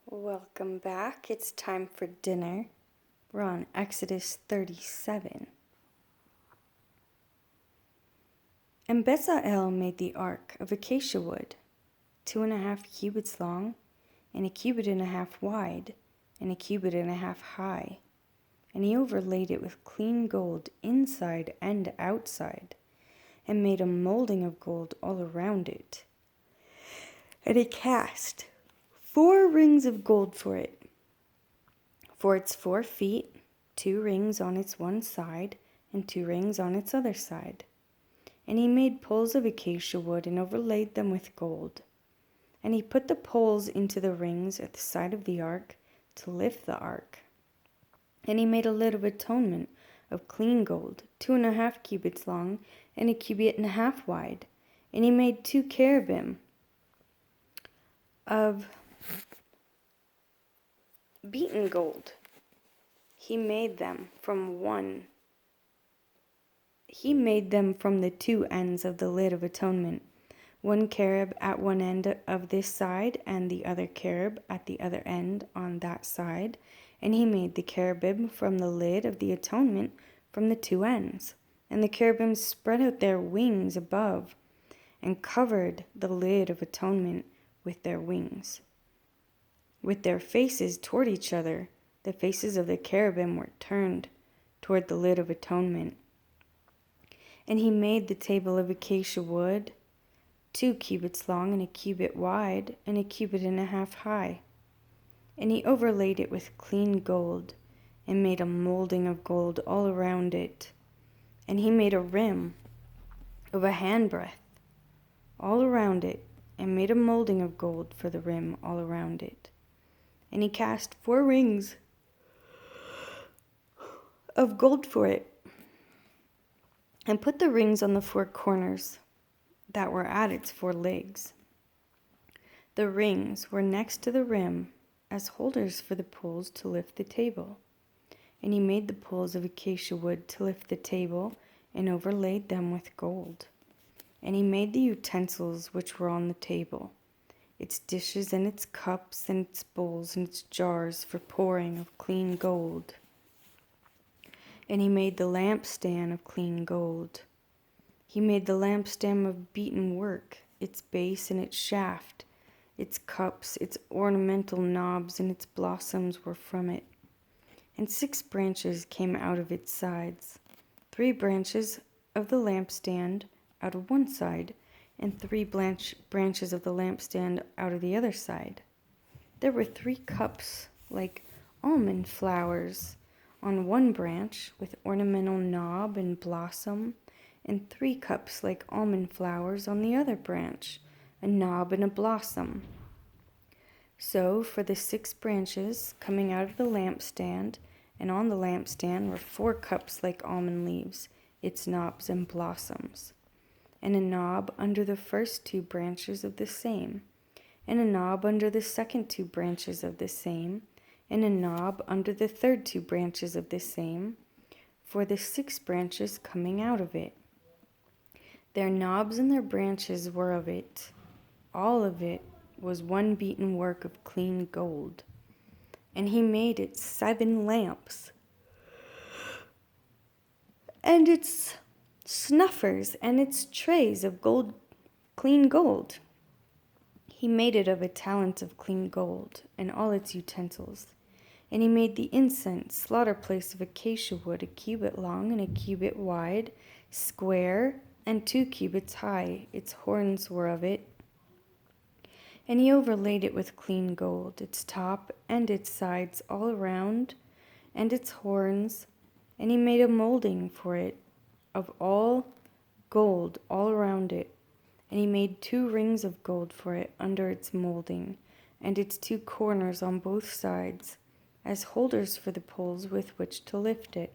Welcome back. It's time for dinner. We're on Exodus 37. And Bezalel made the ark of acacia wood, 2.5 cubits long, and 1.5 cubits wide, and 1.5 cubits high. And he overlaid it with clean gold inside and outside, and made a molding of gold all around it. And he cast 4 rings of gold for it, for its 4 feet, 2 rings on its one side, and 2 rings on its other side. And he made poles of acacia wood, and overlaid them with gold. And he put the poles into the rings at the side of the ark, to lift the ark. And he made a lid of atonement of clean gold, 2.5 cubits long, and 1.5 cubits wide. And he made 2 cherubim of beaten gold. He made them from the 2 ends of the lid of atonement, 1 cherub at one end of this side, and the other cherub at the other end on that side. And he made the cherubim from the lid of the atonement from the 2 ends. And the cherubim spread out their wings above, and covered the lid of atonement with their wings. With their faces toward each other, the faces of the cherubim were turned toward the lid of atonement. And he made the table of acacia wood, 2 cubits long, and 1 cubit wide, and 1.5 cubits high. And he overlaid it with clean gold, and made a molding of gold all around it. And he made a rim of a handbreadth all around it, and made a molding of gold for the rim all around it. And he cast 4 rings of gold for it, and put the rings on the 4 corners that were at its 4 legs. The rings were next to the rim as holders for the poles to lift the table. And he made the poles of acacia wood to lift the table, and overlaid them with gold. And he made the utensils which were on the table, its dishes and its cups and its bowls and its jars for pouring of clean gold. And he made the lampstand of clean gold. He made the lampstand of beaten work, its base and its shaft, its cups, its ornamental knobs, and its blossoms were from it. And 6 branches came out of its sides, 3 branches of the lampstand out of one side, and 3 branches of the lampstand out of the other side. There were 3 cups like almond flowers on one branch, with ornamental knob and blossom, and 3 cups like almond flowers on the other branch, a knob and a blossom. So for the 6 branches coming out of the lampstand, and on the lampstand were 4 cups like almond leaves, its knobs and blossoms, and a knob under the first 2 branches of the same, and a knob under the second 2 branches of the same, and a knob under the third 2 branches of the same, for the 6 branches coming out of it. Their knobs and their branches were of it. All of it was one beaten work of clean gold. And he made it 7 lamps, and its snuffers and its trays of gold, clean gold. He made it of a talent of clean gold, and all its utensils. And he made the incense slaughter place of acacia wood, 1 cubit long and 1 cubit wide, square, and 2 cubits high. Its horns were of it. And he overlaid it with clean gold, its top and its sides all around, and its horns. And he made a molding for it of all gold all around it. And he made 2 rings of gold for it under its molding, and its 2 corners on both sides, as holders for the poles with which to lift it.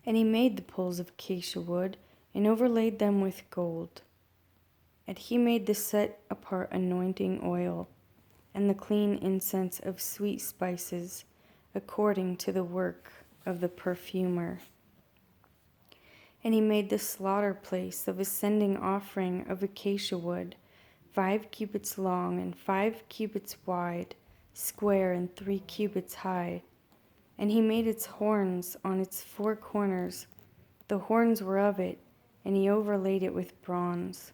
And he made the poles of acacia wood, and overlaid them with gold. And he made the set apart anointing oil, and the clean incense of sweet spices, according to the work of the perfumer. And he made the slaughter place of ascending offering of acacia wood, 5 cubits long and 5 cubits wide, square and 3 cubits high. And he made its horns on its 4 corners. The horns were of it, and he overlaid it with bronze.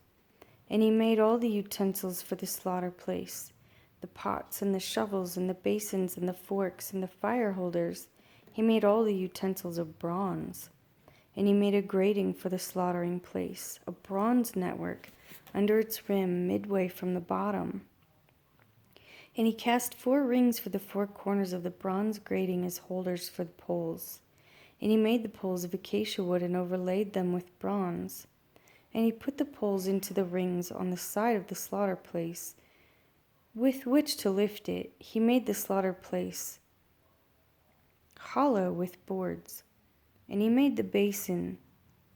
And he made all the utensils for the slaughter place, the pots and the shovels and the basins and the forks and the fire holders. He made all the utensils of bronze. And he made a grating for the slaughtering place, a bronze network under its rim midway from the bottom. And he cast 4 rings for the 4 corners of the bronze grating as holders for the poles. And he made the poles of acacia wood and overlaid them with bronze. And he put the poles into the rings on the side of the slaughter place, with which to lift it. He made the slaughter place hollow with boards. And he made the basin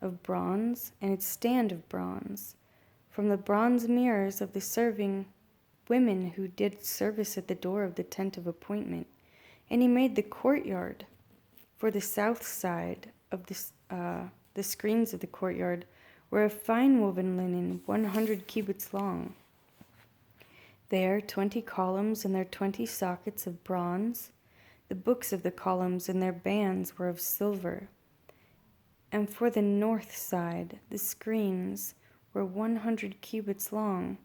of bronze and its stand of bronze, from the bronze mirrors of the serving women who did service at the door of the tent of appointment. And he made the courtyard for the south side of the screens of the courtyard were of fine woven linen, 100 cubits long. There 20 columns and their 20 sockets of bronze. The books of the columns and their bands were of silver. And for the north side the screens were 100 cubits long.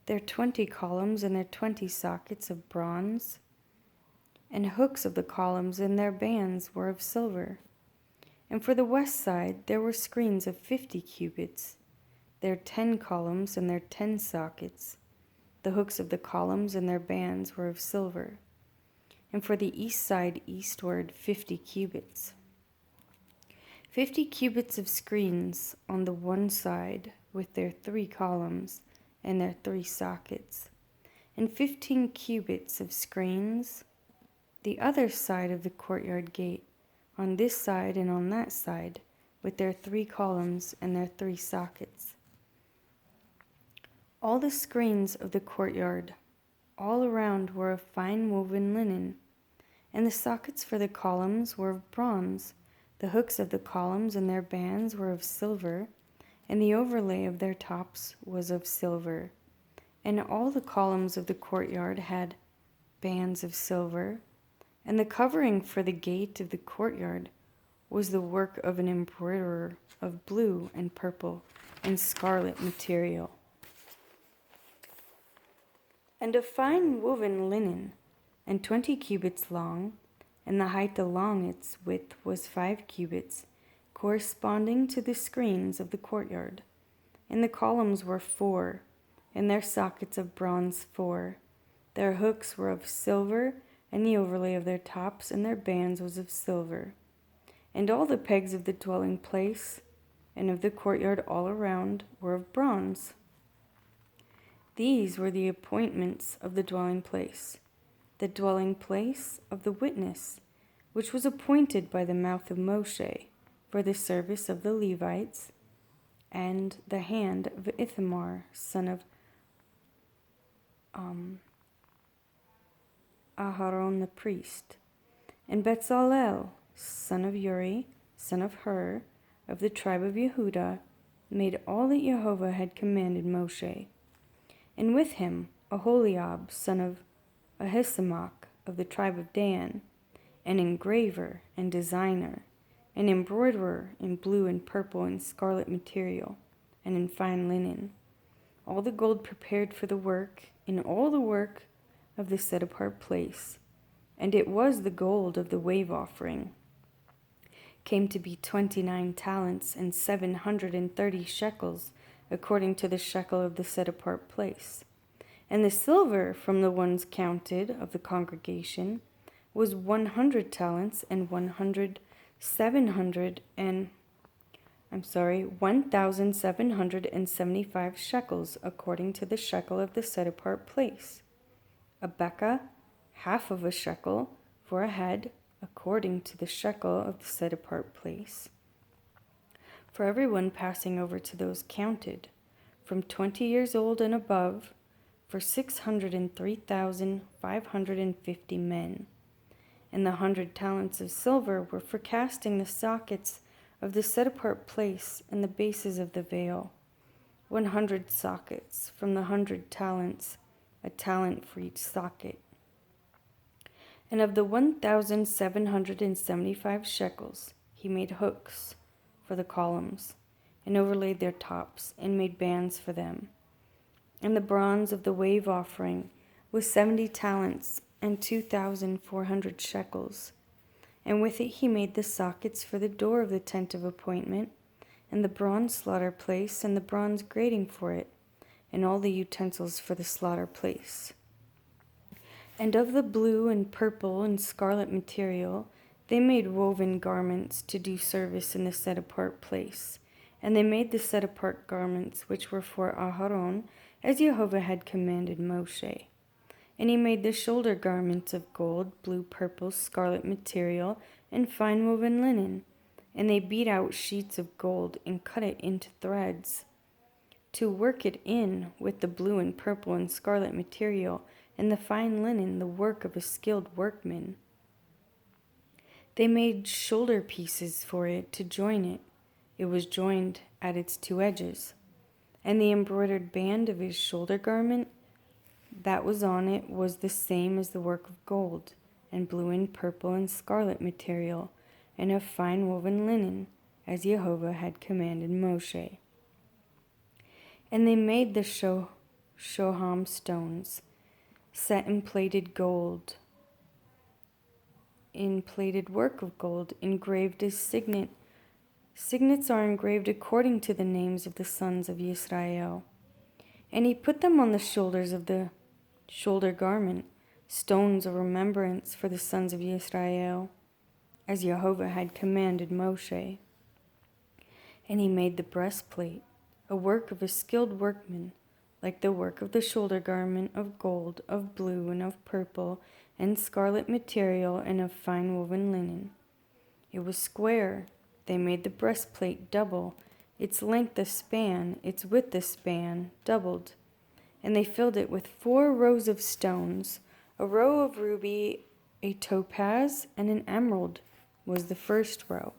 Their 20 columns and their 20 sockets of bronze, and hooks of the columns and their bands were of silver. And for the west side there were screens of 50 cubits, their 10 columns and their 10 sockets. The hooks of the columns and their bands were of silver. And for the east side eastward 50 cubits. 50 cubits of screens on the one side with their 3 columns and their 3 sockets, and 15 cubits of screens the other side of the courtyard gate, on this side and on that side, with their 3 columns and their 3 sockets. All the screens of the courtyard all around were of fine woven linen, and the sockets for the columns were of bronze. The hooks of the columns and their bands were of silver, and the overlay of their tops was of silver. And all the columns of the courtyard had bands of silver, and the covering for the gate of the courtyard was the work of an embroiderer of blue and purple and scarlet material, and of fine woven linen, and 20 cubits long, and the height along its width was 5 cubits, corresponding to the screens of the courtyard. And the columns were 4, and their sockets of bronze 4. Their hooks were of silver, and the overlay of their tops and their bands was of silver. And all the pegs of the dwelling place and of the courtyard all around were of bronze. These were the appointments of the dwelling place of the witness, which was appointed by the mouth of Moshe for the service of the Levites, and the hand of Ithamar, son of Aharon the priest, and Bezalel, son of Uri, son of Hur, of the tribe of Yehudah, made all that Jehovah had commanded Moshe. And with him Aholiab, son of Ahisamach, of the tribe of Dan, an engraver and designer, an embroiderer in blue and purple and scarlet material, and in fine linen. All the gold prepared for the work, in all the work of the set-apart place, and it was the gold of the wave offering, came to be 29 talents and 730 shekels, according to the shekel of the set-apart place. And the silver from the ones counted of the congregation was 100 talents and 1,775 shekels, according to the shekel of the set-apart place. A bekah, half of a shekel, for a head, according to the shekel of the set-apart place. For everyone passing over to those counted, from 20 years old and above, for 603,550 men. And the 100 talents of silver were for casting the sockets of the set-apart place and the bases of the veil. 100 sockets from the 100 talents, a talent for each socket. And of the 1,775 shekels, he made hooks for the columns, and overlaid their tops, and made bands for them. And the bronze of the wave offering was 70 talents, and 2,400 shekels. And with it he made the sockets for the door of the tent of appointment, and the bronze slaughter place, and the bronze grating for it, and all the utensils for the slaughter place. And of the blue and purple and scarlet material, they made woven garments to do service in the set-apart place. And they made the set-apart garments which were for Aharon, as Jehovah had commanded Moshe. And he made the shoulder garments of gold, blue, purple, scarlet material, and fine woven linen. And they beat out sheets of gold and cut it into threads, to work it in with the blue and purple and scarlet material, and the fine linen, the work of a skilled workman. They made shoulder pieces for it to join it. It was joined at its two edges. And the embroidered band of his shoulder garment that was on it was the same as the work of gold, and blue and purple and scarlet material, and of fine woven linen, as Jehovah had commanded Moshe. And they made the shoham stones, set in plated gold, in plated work of gold, engraved as signet. Signets are engraved according to the names of the sons of Israel. And he put them on the shoulders of the shoulder garment, stones of remembrance for the sons of Israel, as Jehovah had commanded Moshe. And he made the breastplate, a work of a skilled workman, like the work of the shoulder garment, of gold, of blue, and of purple, and scarlet material, and of fine woven linen. It was square. They made the breastplate double, its length a span, its width a span, doubled. And they filled it with 4 rows of stones. A row of ruby, a topaz, and an emerald was the first row.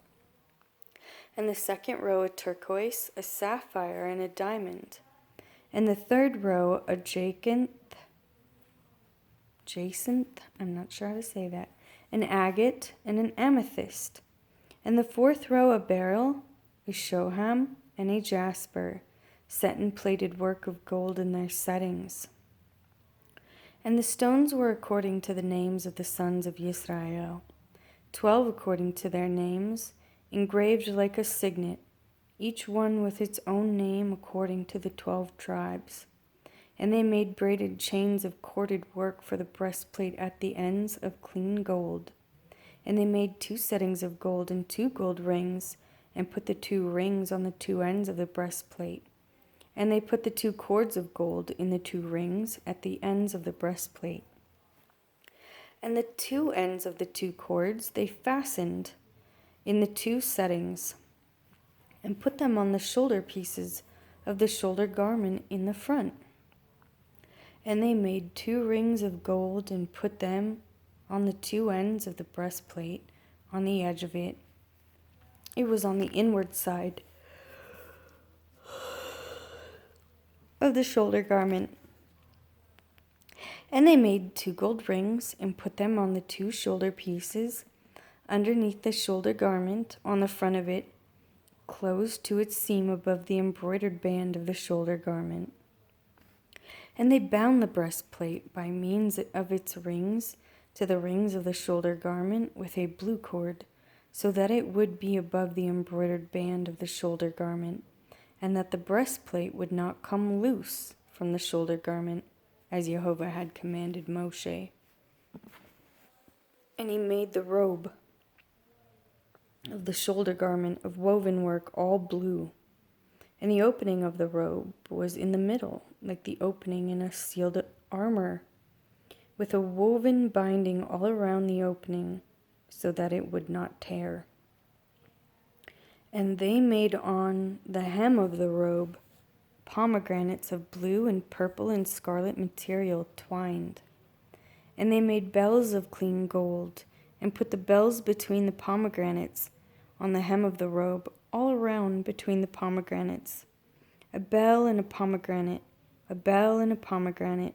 And the second row a turquoise, a sapphire, and a diamond. And the third row a jacinth, I'm not sure how to say that, an agate, and an amethyst. And the fourth row a beryl, a shoham, and a jasper, set in plated work of gold in their settings. And the stones were according to the names of the sons of Israel, 12 according to their names, engraved like a signet, each one with its own name according to the 12 tribes. And they made braided chains of corded work for the breastplate at the ends of clean gold. And they made 2 settings of gold and 2 gold rings, and put the 2 rings on the 2 ends of the breastplate. And they put the 2 cords of gold in the 2 rings at the ends of the breastplate. And the 2 ends of the 2 cords they fastened in the 2 settings, and put them on the shoulder pieces of the shoulder garment in the front. And they made 2 rings of gold, and put them on the 2 ends of the breastplate, on the edge of it. It was on the inward side of the shoulder garment. And they made 2 gold rings, and put them on the 2 shoulder pieces, underneath the shoulder garment, on the front of it, close to its seam above the embroidered band of the shoulder garment. And they bound the breastplate by means of its rings to the rings of the shoulder garment with a blue cord, so that it would be above the embroidered band of the shoulder garment, and that the breastplate would not come loose from the shoulder garment, as Jehovah had commanded Moshe. And he made the robe of the shoulder garment of woven work, all blue. And the opening of the robe was in the middle, like the opening in a sealed armor, with a woven binding all around the opening, so that it would not tear. And they made on the hem of the robe pomegranates of blue and purple and scarlet material twined. And they made bells of clean gold, and put the bells between the pomegranates on the hem of the robe, all around between the pomegranates. A bell and a pomegranate, a bell and a pomegranate,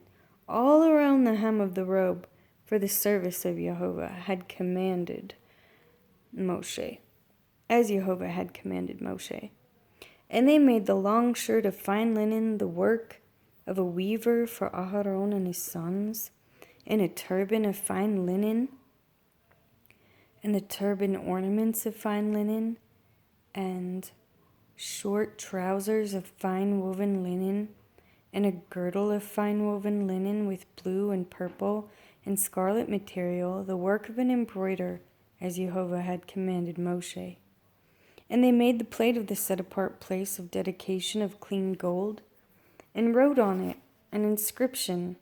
all around the hem of the robe, for the service of Jehovah had commanded Moshe, as Jehovah had commanded Moshe. And they made the long shirt of fine linen, the work of a weaver for Aharon and his sons, and a turban of fine linen, and the turban ornaments of fine linen, and short trousers of fine woven linen, and a girdle of fine woven linen with blue and purple and scarlet material, the work of an embroiderer, as Jehovah had commanded Moshe. And they made the plate of the set-apart place of dedication of clean gold, and wrote on it an inscription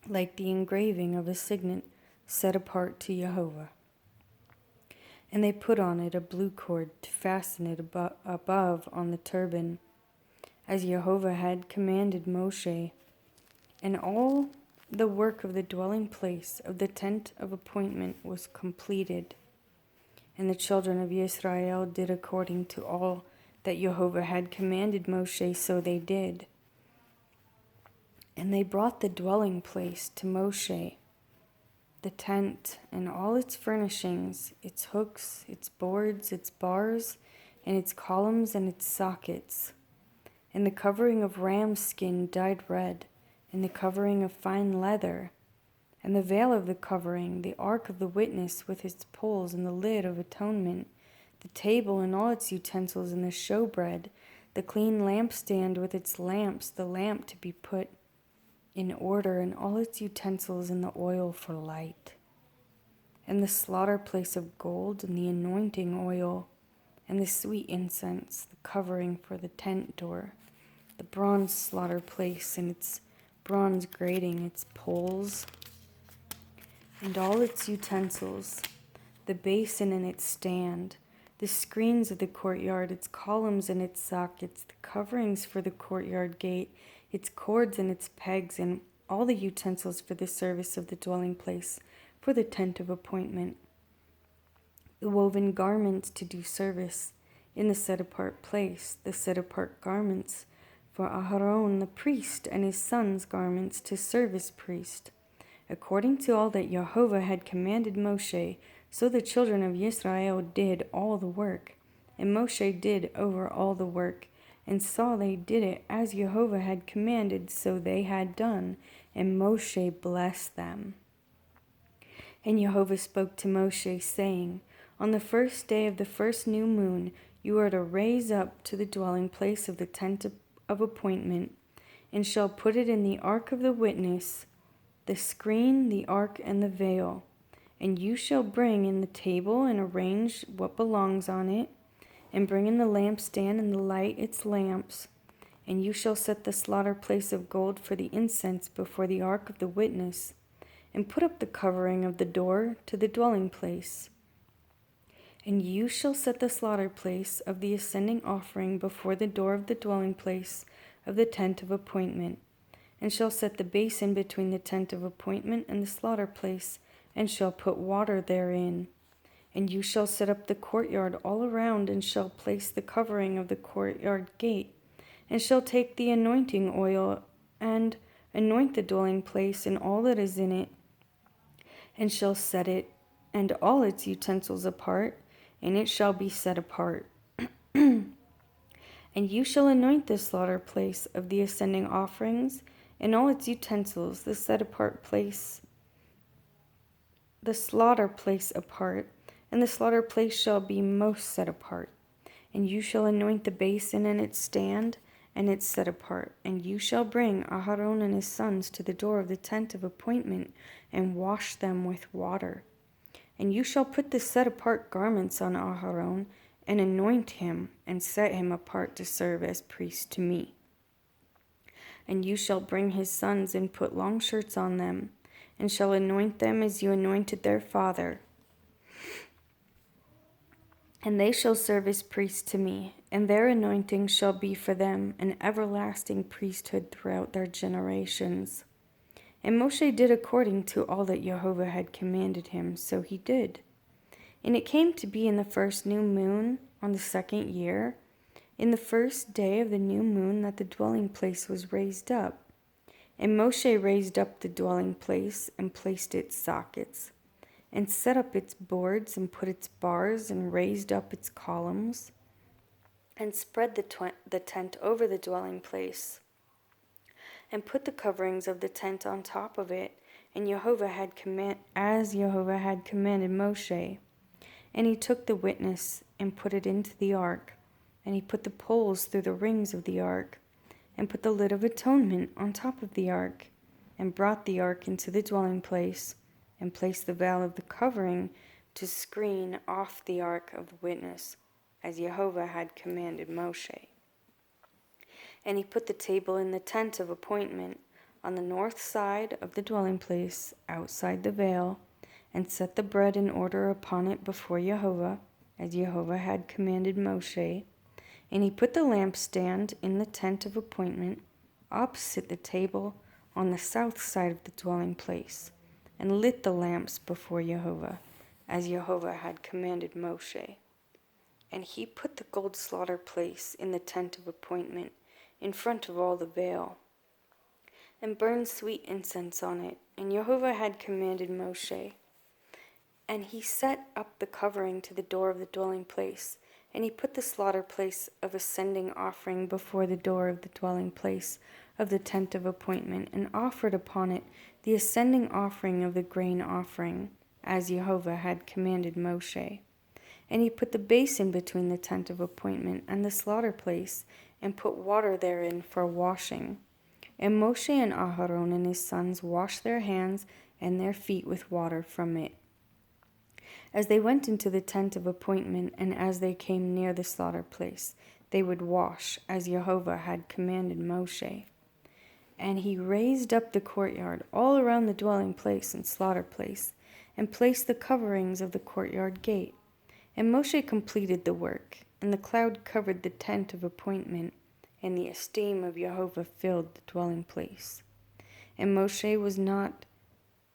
like the engraving of a signet set apart to Jehovah. And they put on it a blue cord to fasten it above on the turban, as Jehovah had commanded Moshe. And all the work of the dwelling place of the tent of appointment was completed. And the children of Israel did according to all that Jehovah had commanded Moshe, so they did. And they brought the dwelling place to Moshe, the tent and all its furnishings, its hooks, its boards, its bars, and its columns and its sockets, and the covering of ram's skin dyed red, and the covering of fine leather, and the veil of the covering, the ark of the witness with its poles and the lid of atonement, the table and all its utensils and the showbread, the clean lampstand with its lamps, the lamp to be put in order and all its utensils and the oil for light, and the slaughter place of gold and the anointing oil, and the sweet incense, the covering for the tent door, the bronze slaughter place and its bronze grating, its poles, and all its utensils, the basin and its stand, the screens of the courtyard, its columns and its sockets, the coverings for the courtyard gate, its cords and its pegs, and all the utensils for the service of the dwelling place, for the tent of appointment, the woven garments to do service in the set-apart place, the set-apart garments for Aharon the priest, and his sons' garments to serve as priest, according to all that Jehovah had commanded Moshe. So the children of Israel did all the work, and Moshe did over all the work, and saw they did it as Jehovah had commanded, so they had done, and Moshe blessed them. And Jehovah spoke to Moshe, saying, On the first day of the first new moon, you are to raise up to the dwelling place of the tent of appointment, and shall put it in the ark of the witness, the screen, the ark, and the veil. And you shall bring in the table and arrange what belongs on it, and bring in the lampstand and light its lamps. And you shall set the slaughter place of gold for the incense before the ark of the witness, and put up the covering of the door to the dwelling place. And you shall set the slaughter place of the ascending offering before the door of the dwelling place of the tent of appointment, and shall set the basin between the tent of appointment and the slaughter place, and shall put water therein. And you shall set up the courtyard all around, and shall place the covering of the courtyard gate, and shall take the anointing oil, and anoint the dwelling place and all that is in it, and shall set it and all its utensils apart, and it shall be set apart. And you shall anoint the slaughter place of the ascending offerings, and all its utensils, the set apart place, the slaughter place apart, and the slaughter place shall be most set apart. And you shall anoint the basin and its stand, and its set apart. And you shall bring Aharon and his sons to the door of the tent of appointment, and wash them with water. And you shall put the set apart garments on Aharon, and anoint him, and set him apart to serve as priest to me. And you shall bring his sons, and put long shirts on them, and shall anoint them as you anointed their father. And they shall serve as priests to me, and their anointing shall be for them an everlasting priesthood throughout their generations. And Moshe did according to all that Jehovah had commanded him, so he did. And it came to be in the first new moon, on the 2nd year, in the first day of the new moon, that the dwelling place was raised up. And Moshe raised up the dwelling place and placed its sockets, and set up its boards and put its bars and raised up its columns, and spread the tent over the dwelling place, and put the coverings of the tent on top of it, and as Jehovah had commanded Moshe. And he took the witness and put it into the ark, and he put the poles through the rings of the ark, and put the lid of atonement on top of the ark, and brought the ark into the dwelling place, and placed the veil of the covering to screen off the ark of the witness, as Jehovah had commanded Moshe. And he put the table in the tent of appointment on the north side of the dwelling place, outside the veil, and set the bread in order upon it before Jehovah, as Jehovah had commanded Moshe. And he put the lampstand in the tent of appointment, opposite the table, on the south side of the dwelling place, and lit the lamps before Jehovah, as Jehovah had commanded Moshe. And he put the gold slaughter place in the tent of appointment, in front of all the veil, and burned sweet incense on it, and Jehovah had commanded Moshe. And he set up the covering to the door of the dwelling place, and he put the slaughter place of ascending offering before the door of the dwelling place of the tent of appointment, and offered upon it the ascending offering of the grain offering, as Jehovah had commanded Moshe. And he put the basin between the tent of appointment and the slaughter place, and put water therein for washing. And Moshe and Aharon and his sons washed their hands and their feet with water from it, as they went into the tent of appointment, and as they came near the slaughter place, they would wash, as Jehovah had commanded Moshe. And he raised up the courtyard all around the dwelling place and slaughter place, and placed the coverings of the courtyard gate. And Moshe completed the work, and the cloud covered the tent of appointment, and the esteem of Jehovah filled the dwelling place. And Moshe was not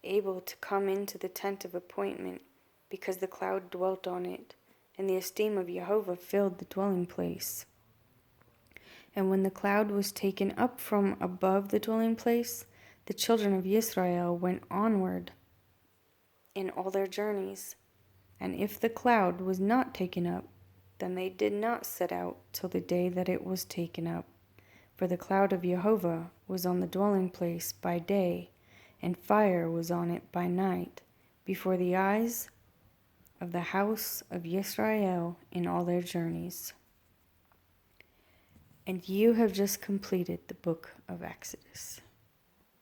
able to come into the tent of appointment, because the cloud dwelt on it, and the esteem of Jehovah filled the dwelling place. And when the cloud was taken up from above the dwelling place, the children of Israel went onward in all their journeys. And if the cloud was not taken up, then they did not set out till the day that it was taken up. For the cloud of Jehovah was on the dwelling place by day, and fire was on it by night, before the eyes of the house of Israel in all their journeys. And you have just completed the book of Exodus.